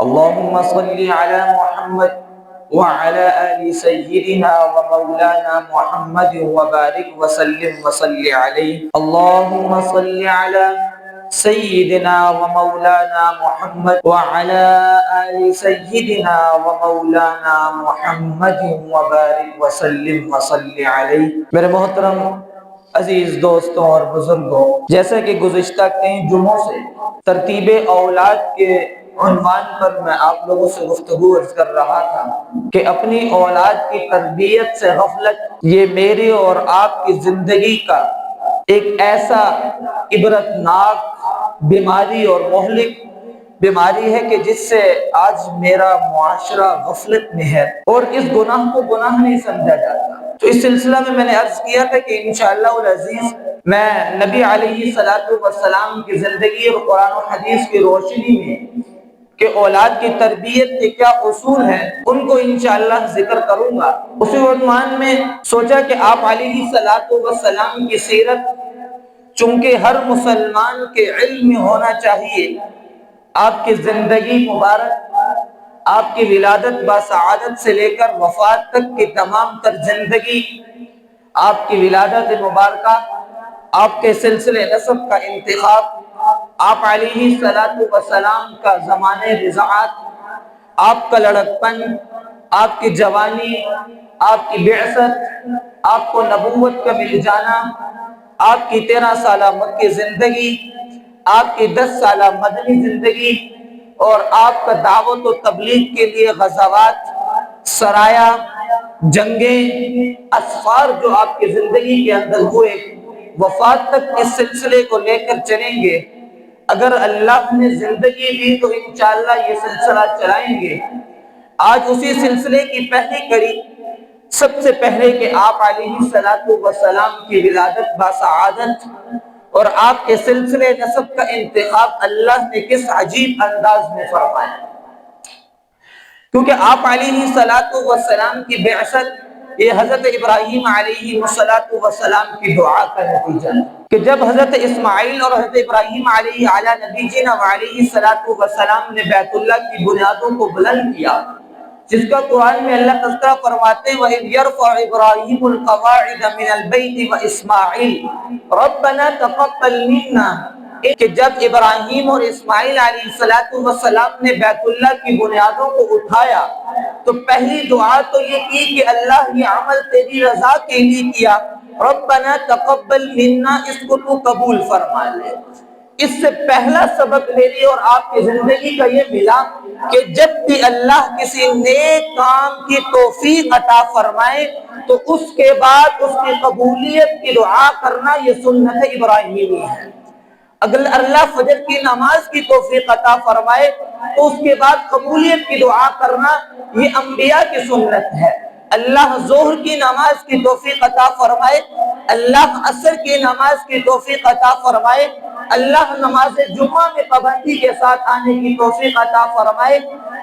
اللهم صل على محمد وعلى آل سيدنا ومولانا محمد وبارك وسلم وصل عليه اللهم صل على سيدنا ومولانا محمد وعلى آل سيدنا ومولانا محمد وبارك وسلم وصل عليه۔ میرے محترم عزیز دوستوں اور بزرگوں، جیسا کہ گزشتہ کئی جمعوں سے ترتیب اولاد کے عنوان پر میں آپ لوگوں سے گفتگو عرض کر رہا تھا کہ اپنی اولاد کی تربیت سے غفلت یہ میری اور آپ کی زندگی کا ایک ایسا عبرتناک بیماری اور مہلک بیماری ہے کہ جس سے آج میرا معاشرہ غفلت میں ہے اور اس گناہ کو گناہ نہیں سمجھا جاتا۔ تو اس سلسلہ میں نے عرض کیا تھا کہ انشاءاللہ العزیز میں نبی علیہ السلام کی زندگی اور قرآن و حدیث کی روشنی میں کہ اولاد کی تربیت کے کیا اصول ہیں ان کو انشاءاللہ ذکر کروں گا۔ اسی عنوان میں سوچا کہ آپ علیہ السلام کی سیرت چونکہ ہر مسلمان کے علم میں ہونا چاہیے، آپ کی زندگی مبارک، آپ کی ولادت بسعادت سے لے کر وفات تک کی تمام تر زندگی، آپ کی ولادت مبارکہ، آپ کے سلسلے نسب کا انتخاب، آپ علیہ السلام کا زمانِ رضاعت، آپ کا لڑکپن، آپ کی جوانی، آپ کی بعثت، آپ کو نبوت کا مل جانا، آپ کی 13 سالہ مکی زندگی، آپ کی 10 سالہ مدنی زندگی، اور آپ کا دعوت و تبلیغ کے لیے غزوات، سرایا، جنگیں، اسفار جو آپ کی زندگی کے اندر ہوئے، وفات تک اس سلسلے کو لے کر چلیں گے۔ اگر اللہ نے زندگی دی تو انشاءاللہ یہ سلسلہ چلائیں گے۔ آج اسی سلسلے کی پہلی کڑی، سب سے پہلے کہ آپ علیہ السلام کی ولادت بسعادت اور آپ کے سلسلے نسب کا انتخاب اللہ نے کس عجیب انداز میں فرمایا، کیونکہ آپ علیہ السلام کی بعثت یہ حضرت ابراہیم علیہ السلام کی دعا کا نتیجہ ہے کہ جب حضرت اسماعیل اور حضرت ابراہیم علیہ نبینا علیہ السلام نے بیت اللہ کی بنیادوں کو بلند کیا، جس کا قرآن میں اللہ تذکرہ فرماتے ہیں وَإِذْ يَرْفَعُ إِبْرَاهِيمُ الْقَوَاعِدَ مِنَ الْبَيْتِ وَإِسْمَاعِيلُ رَبَّنَا تَقَبَّلْ مِنَّا، کہ جب ابراہیم اور اسماعیل علیہ السلام نے بیت اللہ کی بنیادوں کو اٹھایا تو پہلی دعا تو یہ کی کہ اللہ یہ عمل تیری رضا کے لیے کیا، ربنا تقبل منا، اس کو تو قبول فرما لے۔ اس سے پہلا سبق میری اور آپ کی زندگی کا یہ ملا کہ جب بھی اللہ کسی نیک کام کی توفیق عطا فرمائے تو اس کے بعد اس کی قبولیت کی دعا کرنا یہ سنت ابراہیمی ہے۔ اگر اللہ فجر کی نماز کی توفیق عطا فرمائے تو اس کے بعد قبولیت کی دعا کرنا یہ انبیاء کی سنت ہے۔ اللہ ظہر کی نماز کی توفیق عطا فرمائے، اللہ عصر کی نماز کی توفیق عطا فرمائے، اللہ نماز جمعہ میں پابندی کے ساتھ آنے کی توفیق عطا فرمائے،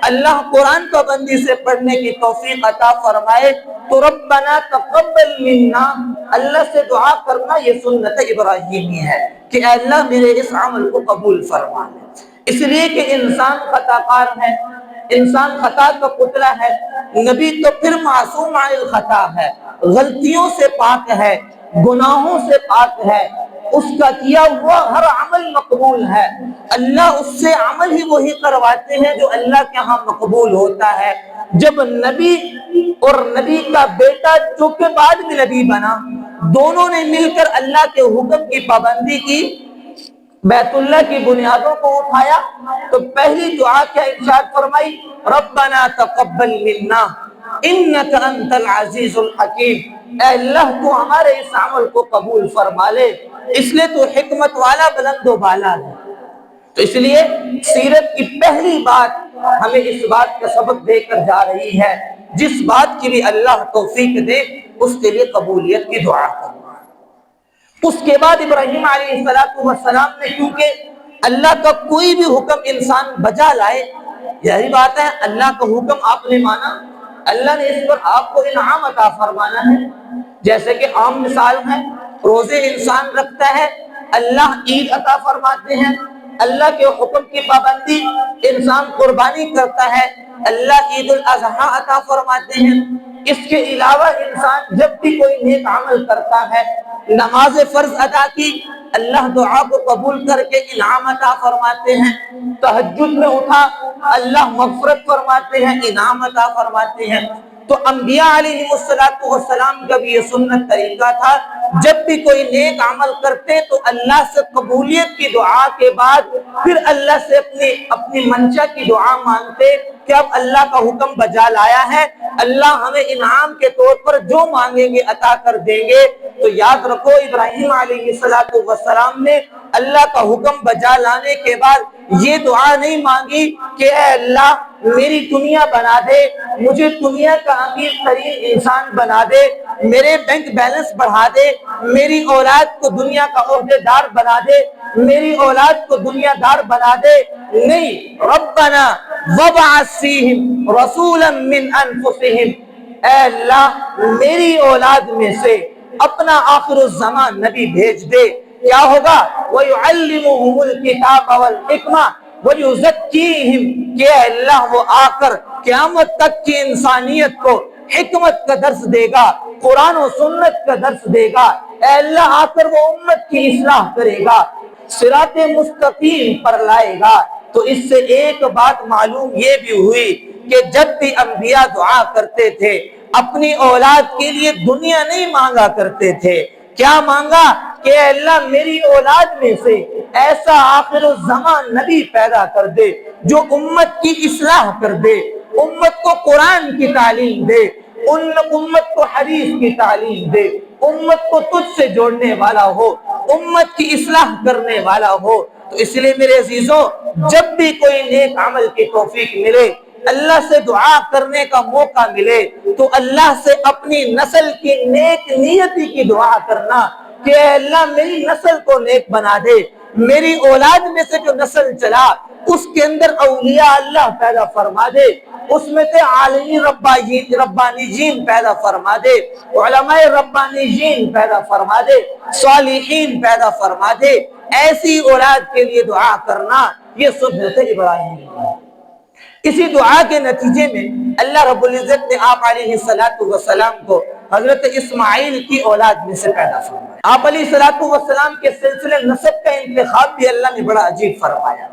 اللہ قرآن پابندی سے پڑھنے کی توفیق عطا فرمائے، تو ربنا تقبل منا، اللہ سے دعا کرنا یہ سنت ابراہیمی ہے کہ اے اللہ میرے اس عمل کو قبول فرما لے۔ اس لیے کہ انسان خطا کار ہے، انسان خطا کا پتلا ہے، نبی تو پھر معصوم عن الخطا ہے، غلطیوں سے پاک ہے، گناہوں سے پاک ہے، اس کا کیا ہوا ہر عمل مقبول ہے، اللہ اس سے عمل ہی وہی کرواتے ہیں جو اللہ کے ہاں مقبول ہوتا ہے۔ جب نبی اور نبی کا بیٹا جو کہ بعد میں نبی بنا، دونوں نے مل کر اللہ کے حکم کی پابندی کی، بیت اللہ کی بنیادوں کو اٹھایا، تو پہلی دعا کیا ارشاد فرمائی، ربنا تقبل منا انک انت العزیز الحکیم، اے اللہ تو ہمارے اس عمل کو قبول فرما لے، اس لیے تو حکمت والا بلند و بالا ہے۔ تو اس لیے سیرت کی پہلی بات ہمیں اس بات کا سبق دے کر جا رہی ہے، جس بات کی بھی اللہ توفیق دے اس کے لیے قبولیت کی دعا کرنا۔ اس کے بعد ابراہیم علیہ السلام نے، کیونکہ اللہ کا کوئی بھی حکم انسان بجا لائے، یہی بات ہے اللہ کا حکم آپ نے مانا، اللہ نے اس پر آپ کو انعام عطا فرمانا ہے۔ جیسے کہ عام مثال ہے، روزے انسان رکھتا ہے، اللہ عید عطا فرماتے ہیں، اللہ کے حکم کی پابندی، انسان قربانی کرتا ہے، اللہ عید الاضحیٰ عطا فرماتے ہیں۔ اس کے علاوہ انسان جب بھی کوئی نیک عمل کرتا ہے، نماز فرض ادا کی، اللہ دعا کو قبول کر کے انعام عطا فرماتے ہیں، تہجد میں اٹھا، اللہ مغفرت فرماتے ہیں، انعام عطا فرماتے ہیں۔ تو انبیاء علیہ السلام کا بھی یہ سنت طریقہ تھا، جب بھی کوئی نیک عمل کرتے تو اللہ سے قبولیت کی دعا کے بعد پھر اللہ سے اپنی منشا کی دعا مانگتے کہ اب اللہ کا حکم بجا لایا ہے، اللہ ہمیں انعام کے طور پر جو مانگیں گے عطا کر دیں گے۔ تو یاد رکھو ابراہیم علیہ السلام نے اللہ کا حکم بجا لانے کے بعد یہ دعا نہیں مانگی کہ اے اللہ میری دنیا بنا دے، مجھے دنیا کا امیر ترین انسان بنا دے، میرے بینک بیلنس بڑھا دے، میری اولاد کو دنیا کا عہدیدار بنا دے، میری اولاد کو دنیا دار بنا دے۔ نہیں، ربنا وابعث فیہم رسولا من انفسہم، اے اللہ میری اولاد میں سے اپنا آخر الزمان نبی بھیج دے۔ کیا ہوگا؟ وَيُعَلِّمُهُمُ الْكِتَابَ وَالْحِکْمَةَ وَيُزَكِّيهِمْ، کہ اللہ وہ آ کر قیامت تک کی انسانیت کو حکمت کا درس دے گا، قرآن و سنت کا درس دے گا۔ اے اللہ آ کر وہ امت کی اصلاح کرے گا، صراط مستقیم پر لائے گا۔ تو اس سے ایک بات معلوم یہ بھی ہوئی کہ جب بھی انبیاء دعا کرتے تھے اپنی اولاد کے لیے دنیا نہیں مانگا کرتے تھے، کیا مانگا کہ اے اللہ میری اولاد میں سے ایسا آخر الزمان نبی پیدا کر دے جو امت کی اصلاح کر دے، امت کو قرآن کی تعلیم دے، امت کو حدیث کی تعلیم دے، امت کو تجھ سے جوڑنے والا ہو، امت کی اصلاح کرنے والا ہو۔ تو اس لیے میرے عزیزوں، جب بھی کوئی نیک عمل کی توفیق ملے، اللہ سے دعا کرنے کا موقع ملے، تو اللہ سے اپنی نسل کی نیک نیتی کی دعا کرنا کہ اے اللہ میری نسل کو نیک بنا دے، میری اولاد میں سے جو نسل چلا اس کے اندر اولیاء اللہ پیدا فرما دے، اس میں سے عالمی ربانیین پیدا فرما دے، علماء ربانیین پیدا فرما دے، صالحین پیدا فرما دے۔ ایسی اولاد کے لیے دعا کرنا یہ سنت ابراہیم ہے۔ اسی دعا کے نتیجے میں اللہ رب العزت نے آپ علیہ السلام کو حضرت اسماعیل کی اولاد میں سے پیدا فرمایا۔ آپ علیہ السلام کے سلسلے نسب کا انتخاب بھی اللہ نے بڑا عجیب فرمایا۔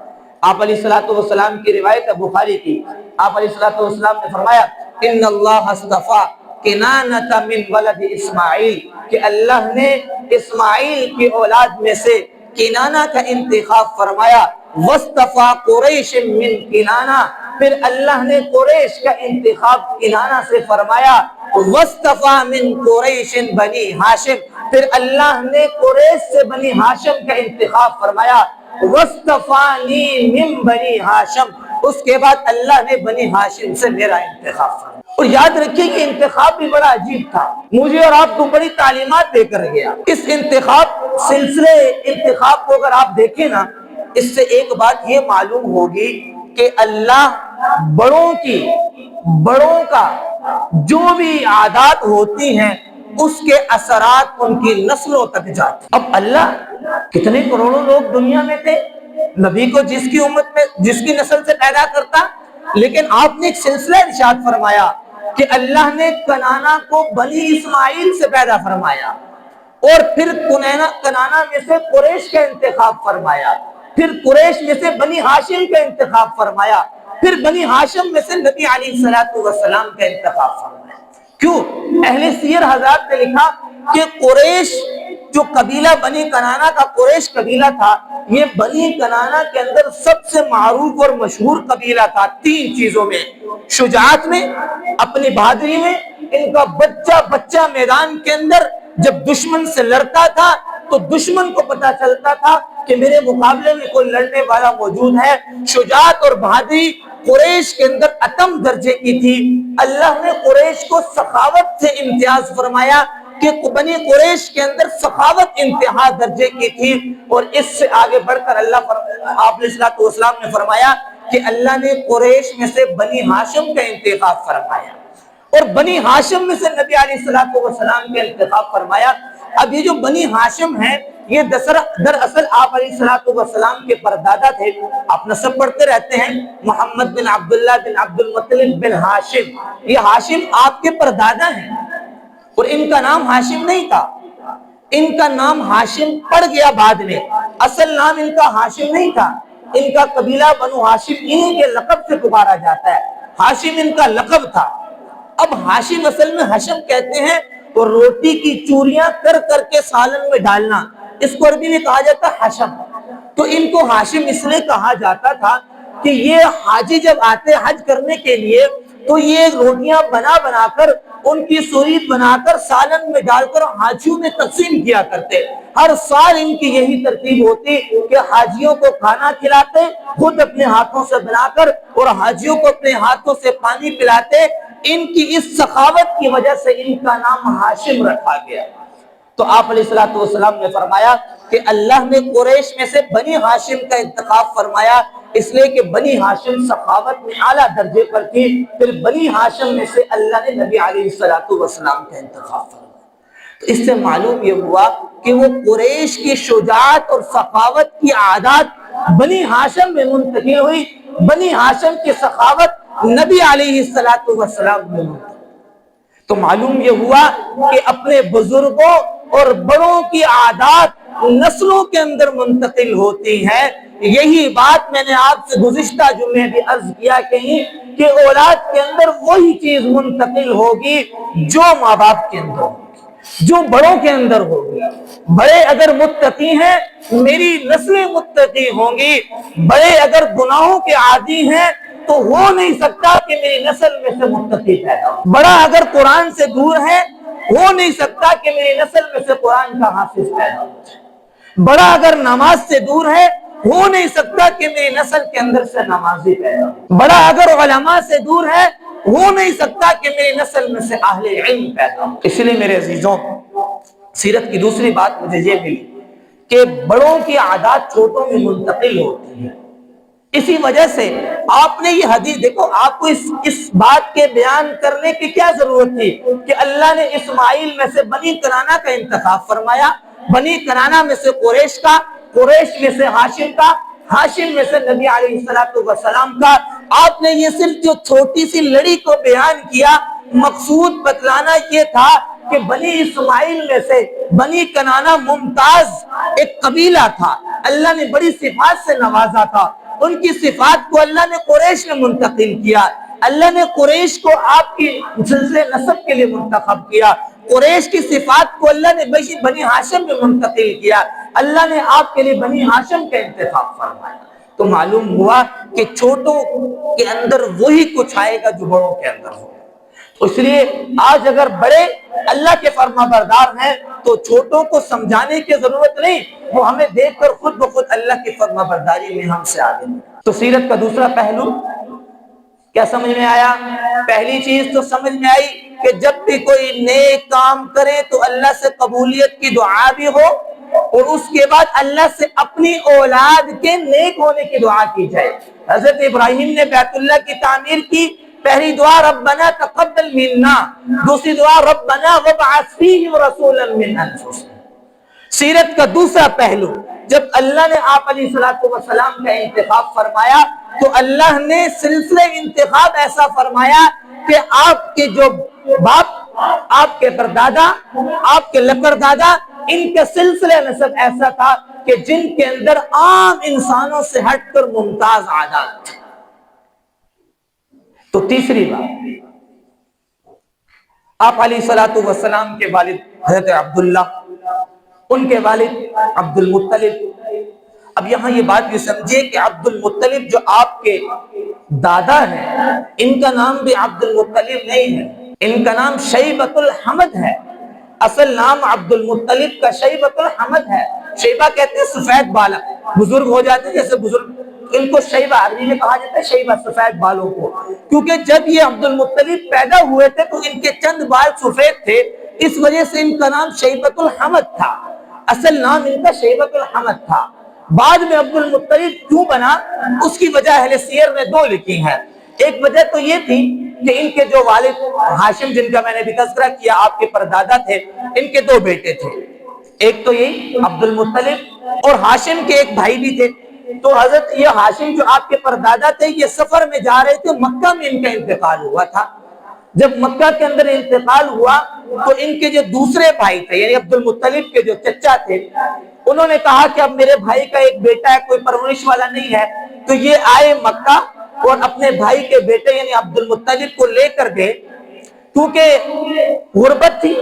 آپ علیہ السلام کی روایت ہے بخاری کی، آپ علیہ السلام نے فرمایا ان اللہ اصطفیٰ کنانۃ من ولد اسماعیل، کہ اللہ نے اسماعیل کی اولاد میں سے کنانہ کا انتخاب فرمایا، واصطفیٰ قریش من کنانہ، پھر اللہ نے قریش کا انتخاب کنانہ سے فرمایا، واصطفیٰ من قریش بنی ہاشم، پھر اللہ نے قریش سے بنی ہاشم کا انتخاب فرمایا، واصطفانی من بنی ہاشم، اس کے بعد اللہ نے بنی ہاشم سے میرا انتخاب فرمایا۔ اور یاد رکھیے کہ انتخاب بھی بڑا عجیب تھا، مجھے اور آپ کو بڑی تعلیمات دے کر گیا۔ اس سلسلے انتخاب کو اگر آپ دیکھیں نا، اس سے ایک بات یہ معلوم ہوگی کہ اللہ بڑوں کا جو بھی عادات ہوتی ہیں اس کے اثرات ان کی نسلوں تک جاتے۔ اب اللہ کتنے کروڑوں لوگ دنیا میں تھے، نبی کو جس کی امت میں جس کی نسل سے پیدا کرتا، لیکن آپ نے ایک سلسلہ ارشاد فرمایا کہ اللہ نے کنانہ کو بنی اسماعیل سے پیدا فرمایا، اور پھر کنانہ میں سے قریش کا انتخاب فرمایا، پھر قریش میں سے بنی ہاشم کا انتخاب فرمایا، پھر بنی ہاشم میں سے نبی علیہ السلام کا انتخاب فرمایا۔ کیوں؟ اہل سیر حضرات نے لکھا کہ قریش جو قبیلہ بنی کنانہ کا قریش قبیلہ تھا، یہ بنی کنانہ کے اندر سب سے معروف اور مشہور قبیلہ تھا تین چیزوں میں: شجاعت میں، اپنی بہادری میں، ان کا بچہ میدان کے اندر جب دشمن سے لڑتا تھا تو دشمن کو پتا چلتا تھا کہ میرے مقابلے میں کوئی لڑنے والا موجود ہے۔ شجاعت اور بہادری قریش کے اندر اتم درجے کی تھی۔ اللہ نے قریش کو سخاوت سے امتیاز فرمایا کہ بنی قریش کے اندر سخاوت انتہا درجے کی تھی، اور اس سے آگے بڑھ کر آپ علیہ السلام نے فرمایا کہ اللہ نے قریش میں سے بنی ہاشم کا انتخاب فرمایا، اور بنی ہاشم میں سے نبی علیہ السلام کا انتخاب فرمایا۔ اب یہ جو بنی ہاشم ہیں یہ دراصل آپ علیہ الصلوۃ والسلام کے پردادا تھے. آپ نسب پڑھتے رہتے ہیں محمد بن عبداللہ بن عبد المطلب بن ہاشم. یہ ہاشم آپ کے پردادا ہیں اور ان کا نام ہاشم نہیں تھا. ان کا نام ہاشم پڑ گیا بعد میں. اصل نام ان کا ہاشم نہیں تھا. ان کا قبیلہ بنو ہاشم انہی کے لقب سے پکارا جاتا ہے. ہاشم ان کا لقب تھا. اب ہاشم اصل میں حشم کہتے ہیں اور روٹی کی چوریاں کر کر کے سالن میں ڈالنا, اس کو عربی میں کہا جاتا ہے حشم. تو ان کو ہاشم اس لیے کہا جاتا تھا کہ یہ حاجی جب آتے حج کرنے کے لیے تو یہ روٹیاں بنا بنا کر ان کی سورید بنا کر سالن میں ڈال کر حاجیوں میں تقسیم کیا کرتے. ہر سال ان کی یہی ترتیب ہوتی کہ حاجیوں کو کھانا کھلاتے خود اپنے ہاتھوں سے بنا کر اور حاجیوں کو اپنے ہاتھوں سے پانی پلاتے. ان کی اس سخاوت کی وجہ سے ان کا نام ہاشم رکھا گیا. تو آپ علیہ الصلوۃ والسلام نے فرمایا کہ اللہ نے قریش میں سے بنی ہاشم کا انتخاب فرمایا اس لیے کہ بنی ہاشم سخاوت میں اعلیٰ درجے پر تھی. پھر بنی ہاشم میں سے اللہ نے نبی علیہ الصلوۃ والسلام کا انتخاب فرمایا. تو اس سے معلوم یہ ہوا کہ وہ قریش کی شجاعت اور سخاوت کی عادات بنی ہاشم میں منتقل ہوئی. بنی ہاشم کی سخاوت نبی علیہ الصلوۃ والسلام میں منتقل. تو معلوم یہ ہوا کہ اپنے بزرگوں اور بڑوں کی عادات نسلوں کے اندر منتقل ہوتی ہیں. یہی بات میں نے آپ سے گزشتہ جمعے بھی عرض کیا کہیں کہ اولاد کے اندر وہی چیز منتقل ہوگی جو ماں باپ کے اندر ہوگی, جو بڑوں کے اندر ہوگی. بڑے اگر متقی ہیں میری نسلیں متقی ہوں گی. بڑے اگر گناہوں کے عادی ہیں تو ہو نہیں سکتا کہ میری نسل میں سے متقی پیدا ہو. بڑا اگر قرآن سے دور ہے ہو نہیں سکتا کہ میری نسل میں سے قرآن کا حافظ پیدا ہو. بڑا اگر نماز سے دور ہے ہو نہیں سکتا کہ میری نسل کے اندر سے نمازی پیدا ہو. بڑا اگر علماء سے دور ہے ہو نہیں سکتا کہ میری نسل میں سے اہل علم پیدا ہو. اس لیے میرے عزیزوں سیرت کی دوسری بات مجھے یہ ملی کہ بڑوں کی عادات چھوٹوں میں منتقل ہوتی ہے. اسی وجہ سے آپ نے یہ حدیث دیکھو, آپ کو اس بات کے بیان کرنے کی کیا ضرورت تھی کہ اللہ نے اسماعیل میں سے بنی کنانہ کا انتخاب فرمایا, بنی کنانہ میں سے قریش کا, قریش میں سے ہاشم کا, ہاشم میں سے نبی علیہ الصلوۃ والسلام کا. آپ نے یہ صرف جو چھوٹی سی لڑی کو بیان کیا, مقصود بتلانا یہ تھا کہ بنی اسماعیل میں سے بنی کنانہ ممتاز ایک قبیلہ تھا. اللہ نے بڑی صفات سے نوازا تھا. ان کی صفات کو اللہ نے قریش میں منتقل کیا. اللہ نے قریش کو آپ کی سلسلے نسب کے لیے منتخب کیا. قریش کی صفات کو اللہ نے بنی ہاشم میں منتقل کیا. اللہ نے آپ کے لیے بنی ہاشم کا انتخاب فرمایا. تو معلوم ہوا کہ چھوٹوں کے اندر وہی کچھ آئے گا جو بڑوں کے اندر ہو. اس لیے آج اگر بڑے اللہ کے فرما بردار ہیں تو چھوٹوں کو سمجھانے کی ضرورت نہیں, وہ ہمیں دیکھ کر خود بخود اللہ کی فرما برداری میں ہم سے آگے. تو سیرت کا دوسرا پہلو کیا سمجھ میں آیا؟ پہلی چیز تو سمجھ میں آئی کہ جب بھی کوئی نیک کام کرے تو اللہ سے قبولیت کی دعا بھی ہو اور اس کے بعد اللہ سے اپنی اولاد کے نیک ہونے کی دعا کی جائے. حضرت ابراہیم نے بیت اللہ کی تعمیر کی, پہلی دعا ربنا تقبل منا, دوسری دعا ربنا وابعث فیہم رسولا من انفسہم. سیرت کا دوسرا پہلو, جب اللہ نے آپ علیہ الصلوۃ والسلام کا انتخاب فرمایا تو اللہ نے سلسلے انتخاب ایسا فرمایا کہ آپ کے جو باپ, آپ کے پردادا, آپ کے لپردادا, ان کے سلسلے نسب ایسا تھا کہ جن کے اندر عام انسانوں سے ہٹ کر ممتاز عادات تھے. تو تیسری بات, آپ علیہ الصلوۃ والسلام کے والد حضرت عبداللہ, ان کے والد عبد المطلب. اب یہاں یہ بات بھی سمجھے کہ عبد المطلب جو آپ کے دادا ہیں ان کا نام بھی عبد المطلب نہیں ہے, ان کا نام شیبۃ الحمد ہے. اصل نام عبد المطلب کا شیبۃ الحمد ہے. شیبہ کہتے ہیں سفید بالا, بزرگ ہو جاتے ہیں جیسے بزرگ, ان کو شیبہ عربی میں کہا جاتا ہے شیبہ سفید بالوں کو, کیونکہ جب یہ عبد المطلب پیدا ہوئے تھے تو ان کے چند بال سفید تھے, اس وجہ سے ان کا نام شیبۃ الحمد تھا. اصل نام ان کا شیبۃ الحمد تھا. بعد میں عبد المطلب کیوں بنا اس کی وجہ اہل سیر نے دو لکھی ہیں. ایک وجہ تو یہ تھی کہ ان کے جو والد ہاشم جن کا میں نے بھی تذکرہ کیا آپ کے پردادا تھے, ان کے دو بیٹے تھے. ایک تو یہ عبد المطلب اور ہاشم کے ایک بھائی بھی تھے. تو حضرت یہ ہاشم جو آپ کے پردادا تھے یہ سفر میں جا رہے تھے, مکہ میں ان کا انتقال ہوا تھا. جب مکہ کے اندر انتقال ہوا تو ان کے جو دوسرے بھائی تھے یعنی عبد المطلب کے جو چچا تھے, انہوں نے کہا کہ اب میرے بھائی کا ایک بیٹا ہے, کوئی پرورش والا نہیں ہے, تو یہ آئے مکہ اور اپنے بھائی کے بیٹے یعنی عبد المطلب کو لے کر گئے. کیونکہ غربت تھی,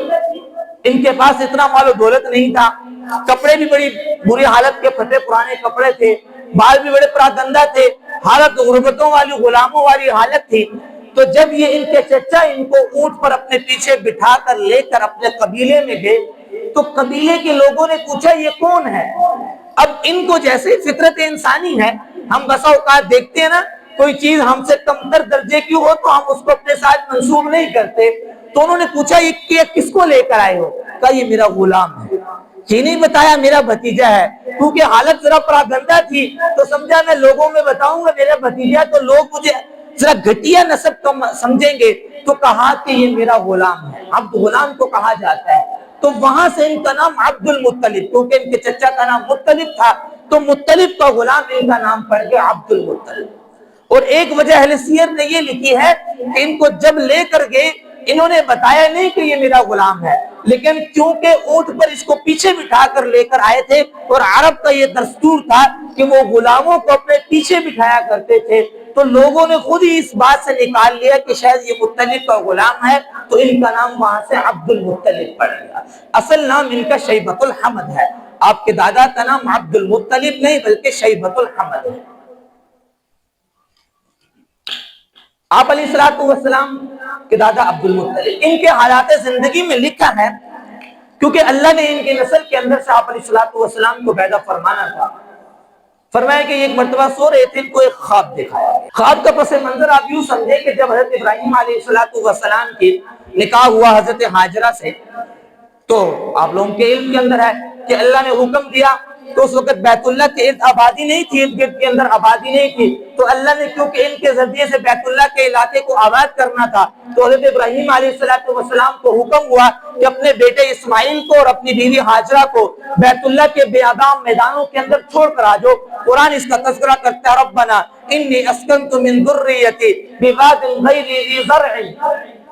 ان کے پاس اتنا مال و دولت نہیں تھا, کپڑے بھی بڑی بری حالت کے پھٹے پرانے کپڑے تھے, بال بھی بڑے پراگندہ تھے, حالت غربتوں والی غلاموں والی حالت تھی. تو جب یہ ان کے چچا ان کو اونٹ پر اپنے پیچھے بٹھا کر لے کر اپنے قبیلے میں گئے تو قبیلے کے لوگوں نے پوچھا یہ کون ہے. اب ان کو جیسے فطرت انسانی ہے, ہم بسا اوقات دیکھتے ہیں نا کوئی چیز ہم سے کم تر درجے کی ہو تو ہم اس کو اپنے ساتھ منسوب نہیں کرتے. تو انہوں نے پوچھا یہ کس کو لے کر آئے ہو؟ کہا یہ میرا غلام ہے. یہ نہیں بتایا میرا بھتیجا ہے, کیونکہ حالت ذرا پراگندہ تھی تو سمجھا میں لوگوں میں بتاؤں گا میرا بھتیجا تو لوگ مجھے ذرا گھٹیا نسب کو سمجھیں گے. تو کہا کہ یہ میرا غلام ہے, عبد غلام کو کہا جاتا ہے. تو وہاں سے ان کا نام عبد المطلب, کیونکہ ان کے چچا کا نام مطلب تھا تو مطلب کا غلام ان کا نام پڑ گیا عبد المطلب. اور ایک وجہ اہل سیر نے یہ لکھی ہے کہ ان کو جب لے کر گئے انہوں نے بتایا نہیں کہ یہ میرا غلام ہے, لیکن کیونکہ اونٹ پر اس کو پیچھے بٹھا کر لے کر آئے تھے اور عرب کا یہ دستور تھا کہ وہ غلاموں کو اپنے پیچھے بٹھایا کرتے تھے, تو لوگوں نے خود ہی اس بات سے نکال لیا کہ شاید یہ مطلب کا غلام ہے, تو ان کا نام وہاں سے عبد المطلب پڑ گیا. اصل نام ان کا شیبۃ الحمد ہے, آپ کے دادا کا نام عبد المطلب نہیں بلکہ شیبۃ الحمد ہے. آپ علیہ الصلوۃ والسلام کے دادا عبد المطلب, ان کے حالات زندگی میں لکھا ہے کیونکہ اللہ نے ان کی نسل کے اندر سے آپ علیہ الصلوۃ والسلام کو پیدا فرمانا تھا. فرمایا کہ ایک مرتبہ سو رہے تھے, ان کو ایک خواب دکھایا. خواب کا پس منظر آپ یوں سمجھے کہ جب حضرت ابراہیم علیہ الصلوۃ والسلام کی نکاح ہوا حضرت ہاجرہ سے, تو آپ لوگوں کے علم کے اندر ہے کہ اللہ نے حکم دیا تو اس وقت بیت اللہ کے ارد آبادی نہیں تھی, ارد گرد کے اندر آبادی نہیں تھی, تو اللہ نے کیونکہ ان کے ذریعے سے بیت اللہ کے علاقے کو آباد کرنا تھا تو حضرت ابراہیم علیہ السلام کو حکم ہوا کہ اپنے بیٹے اسماعیل کو اور اپنی بیوی ہاجرہ کو بیت اللہ کے بیابان میدانوں کے اندر چھوڑ کر آ جاؤ. قرآن اس کا تذکرہ کرتا ہے, ربنا انی اسکنت من ذریتی بواد غیر ذی زرع,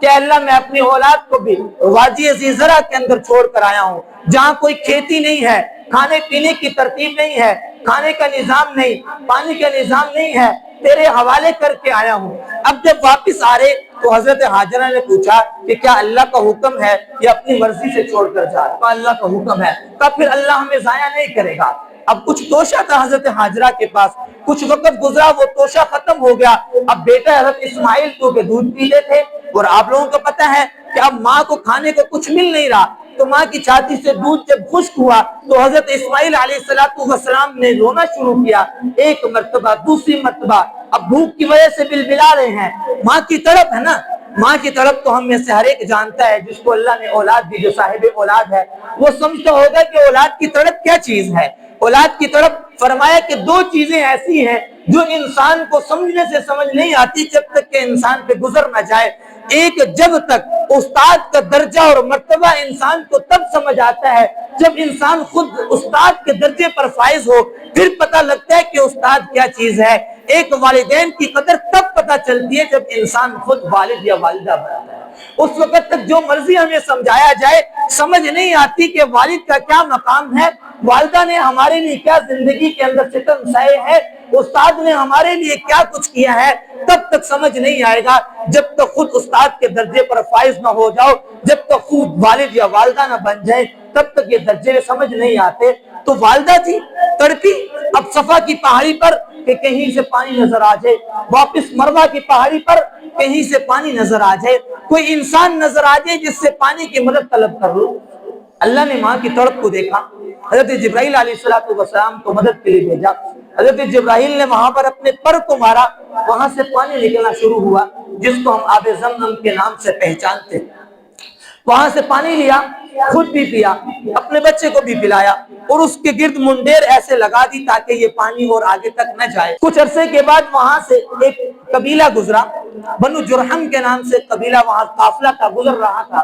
کہ اللہ میں اپنی اولاد کو بھی وادی ذی زرع کے اندر چھوڑ کر آیا ہوں جہاں کوئی کھیتی نہیں ہے, کھانے پینے کی ترتیب نہیں ہے, کھانے کا نظام نہیں, پانی کا نظام نہیں ہے, تیرے حوالے کر کے آیا ہوں. اب جب واپس آ رہے تو حضرت ہاجرہ نے پوچھا کہ کیا اللہ کا حکم ہے یا اپنی مرضی سے چھوڑ کر جا رہا؟ اللہ کا حکم ہے. تب پھر اللہ ہمیں ضائع نہیں کرے گا. اب کچھ توشہ تھا حضرت ہاجرہ کے پاس, کچھ وقت گزرا وہ توشہ ختم ہو گیا. اب بیٹا حضرت اسماعیل کے دودھ پیتے تھے اور آپ لوگوں کو پتہ ہے کہ اب ماں کو کھانے کو کچھ مل نہیں رہا, تو ماں کی چھاتی سے دودھ جب خشک ہوا تو حضرت اسماعیل علیہ السلام نے رونا شروع کیا, ایک مرتبہ, دوسری مرتبہ. اب بھوک کی وجہ سے بلبلا رہے ہیں, ماں کی تڑپ ہے نا, ماں کی تڑپ تو ہم میں سے ہر ایک جانتا ہے, جس کو اللہ نے اولاد دی, جو صاحب اولاد ہے وہ سمجھتا ہوگا کہ اولاد کی تڑپ کیا چیز ہے. اولاد کی تڑپ فرمایا کہ دو چیزیں ایسی ہیں جو انسان کو سمجھنے سے سمجھ نہیں آتی جب تک کہ انسان پہ گزر نہ جائے. ایک, جب تک استاد کا درجہ اور مرتبہ انسان کو تب سمجھ آتا ہے جب انسان خود استاد کے درجے پر فائز ہو, پھر پتہ لگتا ہے کہ استاد کیا چیز ہے. ایک, والدین کی قدر تب پتہ چلتی ہے جب انسان خود والد یا والدہ بنتا ہے. اس وقت تک جو مرضی ہمیں سمجھایا جائے سمجھ نہیں آتی کہ والد کا کیا مقام ہے, والدہ نے ہمارے لیے کیا زندگی کے اندر ستم سہے ہے, استاد نے ہمارے لیے کیا کچھ کیا ہے, تب تک سمجھ نہیں آئے گا جب تک خود استاد کے درجے پر فائز نہ ہو جاؤ, جب تک خود والد یا والدہ نہ بن جائے تب تک یہ درجے سمجھ نہیں آتے. تو والدہ تھی, تڑپی. اب صفا کی پہاڑی پر کہ کہیں سے پانی نظر آ جائے, واپس مروہ کی پہاڑی پر کہیں سے پانی نظر آ جائے, کوئی انسان نظر آ جائے جس سے پانی کی مدد طلب کر لو. اللہ نے ماں کی تڑپ کو دیکھا, حضرت جبرائیل علیہ السلام کو مدد کے لیے بھیجا. حضرت جبرائیل نے وہاں پر اپنے پر کو مارا, وہاں سے پانی نکلنا شروع ہوا جس کو ہم آب زمزم کے نام سے پہچانتے. وہاں سے پانی لیا, خود بھی پیا, اپنے بچے کو بھی پلایا اور اس کے گرد منڈیر ایسے لگا دی تاکہ یہ پانی اور آگے تک نہ جائے. کچھ عرصے کے بعد وہاں سے ایک قبیلہ گزرا, بنو جرحم کے نام سے قبیلہ وہاں قافلہ کا گزر رہا تھا.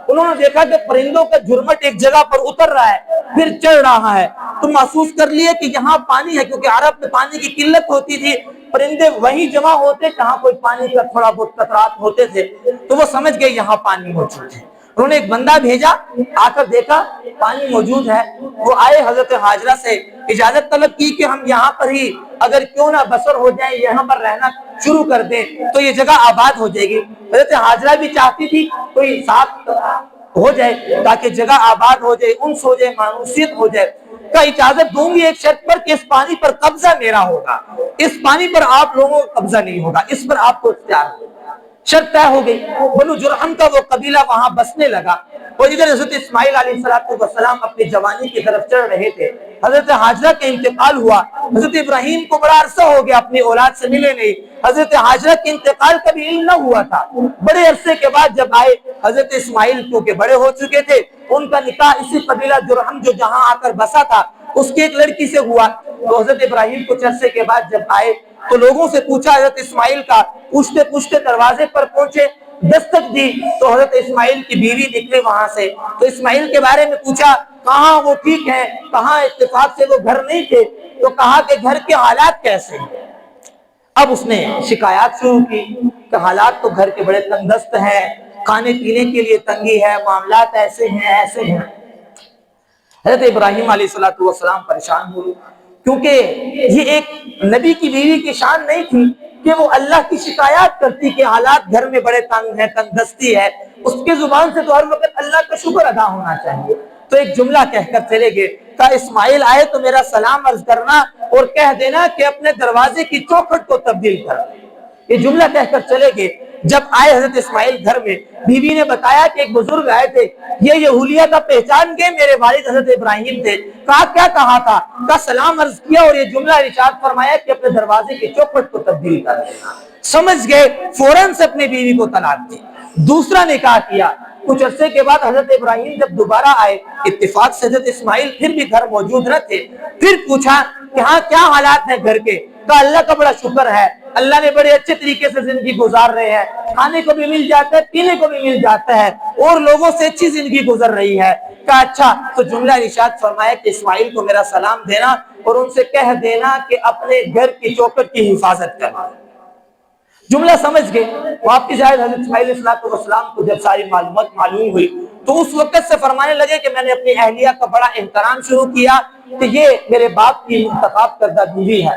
انہوں نے دیکھا کہ پرندوں کا جھرمٹ ایک جگہ پر اتر رہا ہے پھر چڑھ رہا ہے، تو محسوس کر لیے کہ یہاں پانی ہے، کیونکہ عرب میں پانی کی قلت ہوتی تھی، پرندے وہیں جمع ہوتے جہاں کوئی پانی کا تھوڑا بہت قطرات ہوتے تھے، تو وہ سمجھ گئے یہاں پانی موجود ہے۔ انہوں نے ایک بندہ بھیجا، آ کر دیکھا پانی موجود ہے، وہ آئے حضرت ہاجرہ سے اجازت طلب کی کہ ہم یہاں پر ہی اگر کیوں نہ بسر ہو جائیں، یہاں پر رہنا شروع کر دیں تو یہ جگہ آباد ہو جائے گی۔ حضرت ہاجرہ بھی چاہتی تھی کوئی ساتھ ہو جائے تاکہ جگہ آباد ہو جائے، انس ہو جائے، مانوسیت ہو جائے۔ کا اجازت دوں گی ایک شرط پر کہ اس پانی پر قبضہ میرا ہوگا، اس پانی پر آپ لوگوں کا قبضہ نہیں ہوگا، اس پر آپ کو اختیار ہوگا۔ شرط طے ہو گئی۔ بنو جرحم کا وہ قبیلہ وہاں بسنے لگا، اور ادھر حضرت اسماعیل علیہ السلام اپنی جوانی کی طرف چڑھ رہے تھے۔ حضرت ہاجرہ کا انتقال ہوا، حضرت ابراہیم کو بڑا عرصہ ہو گیا اپنی اولاد سے ملے نہیں، حضرت ہاجرہ کے انتقال کا بھی علم نہ ہوا تھا۔ بڑے عرصے کے بعد جب آئے حضرت اسماعیل، کیونکہ بڑے ہو چکے تھے، ان کا نکاح اسی قبیلہ جرحم جو جہاں آ کر بسا تھا اس کی ایک لڑکی سے ہوا۔ تو حضرت ابراہیم کچھ عرصے کے بعد جب آئے تو لوگوں سے پوچھا حضرت اسماعیل کا، پوچھتے پوچھتے دروازے پر پہنچے، دستک دی تو حضرت اسماعیل کی بیوی نکلے وہاں سے، تو اسماعیل کے بارے میں پوچھا کہاں وہ ٹھیک ہے، کہاں اتفاق سے وہ گھر نہیں تھے، تو کہا کہ گھر کے حالات کیسے ہیں۔ اب اس نے شکایات شروع کی کہ حالات تو گھر کے بڑے تنگ دست ہیں، کھانے پینے کے لیے تنگی ہے، معاملات ایسے ہیں ایسے ہیں۔ حضرت ابراہیم علیہ السلام پریشان ہوئے، کیونکہ یہ ایک نبی کی بیوی کی شان نہیں تھی کہ وہ اللہ کی شکایات کرتی کہ حالات گھر میں بڑے تنگ ہیں، تنگ دستی ہے۔ اس کے زبان سے تو ہر وقت اللہ کا شکر ادا ہونا چاہیے۔ تو ایک جملہ کہہ کر چلے گئے، کہا اسماعیل آئے تو میرا سلام عرض کرنا اور کہہ دینا کہ اپنے دروازے کی چوکھٹ کو تبدیل کر دے۔ یہ جملہ کہہ کر چلے گئے۔ جب آئے حضرت اسماعیل گھر میں، بیوی نے بتایا کہ ایک بزرگ آئے تھے، یہ یہودیہ کا پہچان گئے، میرے والد حضرت ابراہیم تھے۔ کہا کیا کہا تھا؟ کہا سلام عرض کیا اور یہ جملہ ارشاد فرمایا کہ اپنے دروازے کی چوکھٹ کو تبدیل کر دینا۔ سمجھ گئے، فوراً سے اپنی بیوی کو طلاق دی، دوسرا نکاح کیا۔ کچھ عرصے کے بعد حضرت ابراہیم جب دوبارہ آئے، اتفاق سے حضرت اسماعیل پھر بھی گھر موجود نہ تھے، پھر پوچھا کہ ہاں کیا حالات ہیں گھر کے؟ کہا اللہ کا بڑا شکر ہے، اللہ نے بڑے اچھے طریقے سے زندگی گزار رہے ہیں، کھانے کو بھی مل جاتا ہے، پینے کو بھی مل جاتا ہے، اور لوگوں سے اچھی زندگی گزر رہی ہے۔ کہا اچھا، تو جملہ ارشاد فرمایا کہ اسماعیل کو میرا سلام دینا اور ان سے کہہ دینا کہ اپنے گھر کی چوکھٹ کی حفاظت کرنا۔ جملہ سمجھ گئے۔ واپس شاید حضرت اسماعیل علیہ السلام کو جب ساری معلومات معلوم ہوئی تو اس وقت سے فرمانے لگے کہ میں نے اپنی اہلیہ کا بڑا احترام شروع کیا کہ یہ میرے باپ کی منتخب کردہ بیوی ہے۔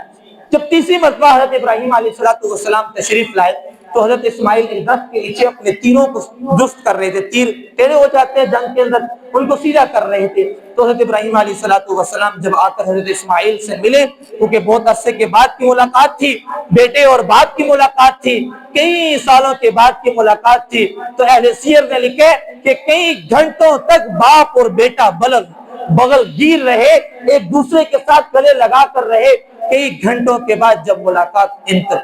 جب تیسری مرتبہ حضرت ابراہیم علیہ السلام تشریف لائے تو حضرت اسماعیل ایک درخت کے نیچے اپنے تیروں کو درست کر رہے تھے، تیر ٹیڑے ہو جاتے ہیں جنگ کے اندر، ان کو سیدھا کر رہے تھے۔ تو حضرت ابراہیم علیہ السلام جب آ کر حضرت اسماعیل سے ملے، کیونکہ بہت عرصے کے بعد کی ملاقات تھی، بیٹے اور باپ کی ملاقات تھی، کئی سالوں کے بعد کی ملاقات تھی، تو اہل سیر نے لکھے کہ کئی گھنٹوں تک باپ اور بیٹا بغل گیر رہے، ایک دوسرے کے ساتھ گلے لگا کر رہے۔ کئی گھنٹوں کے بعد جب ملاقات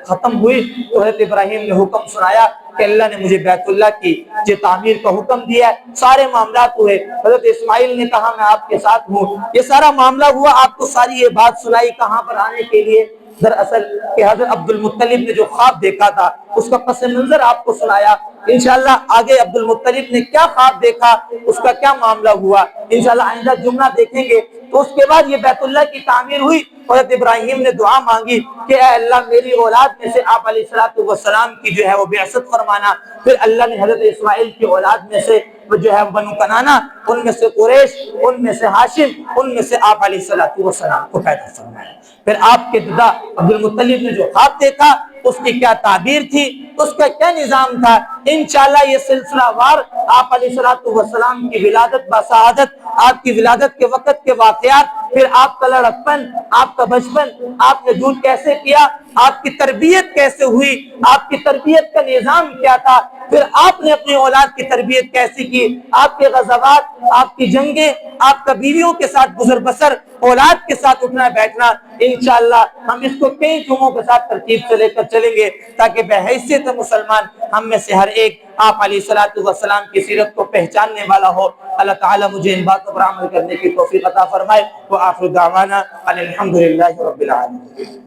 ختم ہوئی تو حضرت ابراہیم نے حکم سنایا کہ اللہ نے مجھے بیت اللہ کی یہ تعمیر کا حکم دیا ہے۔ سارے معاملات ہوئے، حضرت اسماعیل نے کہا میں آپ کے ساتھ ہوں، یہ سارا معاملہ ہوا، آپ کو ساری یہ بات سنائی کہاں پر آنے کے لیے؟ دراصل کہ حضرت عبد المطلب نے جو خواب دیکھا تھا اس کا پس منظر آپ کو سنایا۔ انشاءاللہ آگے عبد المطلب نے کیا خواب دیکھا، اس کا کیا معاملہ ہوا، انشاءاللہ آئندہ جمعہ دیکھیں گے۔ تو اس کے بعد یہ بیت اللہ کی تعمیر ہوئی، حضرت ابراہیم نے دعا مانگی کہ اے اللہ میری اولاد میں سے آپ علیہ السلام کی جو ہے وہ بعثت فرمانا۔ پھر اللہ نے حضرت اسماعیل کی اولاد میں سے جو ہے بنو کنانہ، ان میں سے قریش، ان میں سے ہاشم، ان میں سے آپ علیہ السلام کو پیدا فرمایا۔ پھر آپ کے دادا عبد المطلب نے جو خواب دیکھا اس کی کیا تعبیر تھی، اس کا کیا نظام تھا، انشاءاللہ یہ سلسلہ وار آپ علیہ السلام کی ولادت بسعادت، آپ کی ولادت کے وقت کے واقعات، پھر آپ کا لڑکپن، آپ کا بچپن، آپ نے دودھ کیسے کیا، آپ کی تربیت کیسے ہوئی، آپ کی تربیت کا نظام کیا تھا، پھر آپ نے اپنی اولاد کی تربیت کیسی کی، آپ کے غزوات، آپ کی جنگیں، آپ کا بیویوں کے ساتھ گزر بسر، اولاد کے ساتھ اٹھنا بیٹھنا، انشاءاللہ ہم اس کو کئی جمعوں کے ساتھ ترتیب سے لے کر چلیں گے تاکہ بحیثیت مسلمان ہم میں سے ہر ایک آپ علیہ السلام کی سیرت کو پہچاننے والا ہو۔ اللہ تعالیٰ مجھے ان باتوں پر عمل کرنے کی توفیق عطا فرمائے۔ وآخر دعوانا ان الحمدللہ رب العالمین۔